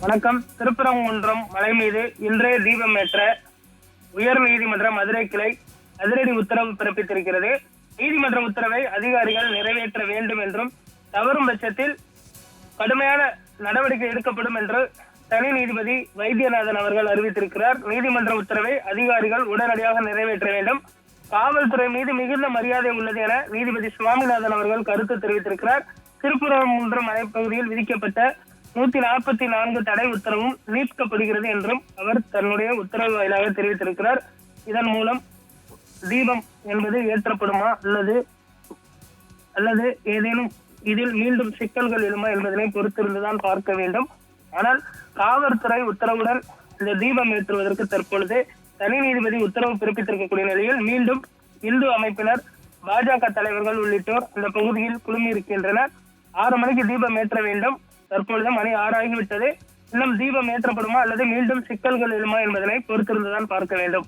வணக்கம். திருப்பரங்குன்றம் மலை மீது இன்றைய தீபம் ஏற்ற உயர் நீதிமன்ற மதுரை கிளை அதிரடி உத்தரவு பிறப்பித்திருக்கிறது. நீதிமன்ற உத்தரவை அதிகாரிகள் நிறைவேற்ற வேண்டும் என்றும் தவறும் பட்சத்தில் கடுமையான நடவடிக்கை எடுக்கப்படும் என்று தனி நீதிபதி வைத்தியநாதன் அவர்கள் அறிவித்திருக்கிறார். நீதிமன்ற உத்தரவை அதிகாரிகள் உடனடியாக நிறைவேற்ற வேண்டும். காவல்துறை மீது மிகுந்த மரியாதை உள்ளது என நீதிபதி சுவாமிநாதன் அவர்கள் கருத்து தெரிவித்திருக்கிறார். திருப்பரங்குன்றம் மலைப்பகுதியில் விதிக்கப்பட்ட 144 தடை உத்தரவும் நீக்கப்படுகிறது என்றும் அவர் தன்னுடைய உத்தரவு வாயிலாக தெரிவித்திருக்கிறார். இதன் மூலம் தீபம் என்பது ஏற்றப்படுமா அல்லது ஏதேனும் இதில் மீண்டும் சிக்கல்கள் எழுமா என்பதனை பொறுத்திருந்துதான் பார்க்க வேண்டும். ஆனால் காவல்துறை உத்தரவுடன் இந்த தீபம் ஏற்றுவதற்கு தற்பொழுது தனி நீதிபதி உத்தரவு பிறப்பித்திருக்கக்கூடிய நிலையில் மீண்டும் இந்து அமைப்பினர், பாஜக தலைவர்கள் உள்ளிட்டோர் இந்த பகுதியில் குழுமி இருக்கின்றனர். 6 மணிக்கு தீபம் ஏற்ற வேண்டும். தற்பொழுது மணி 6 ஆகிவிட்டது. இன்னும் தீபம் ஏற்றப்படுமா அல்லது மீண்டும் சிக்கல்கள் எழுமா என்பதனை பொறுத்திருந்துதான் பார்க்க வேண்டும்.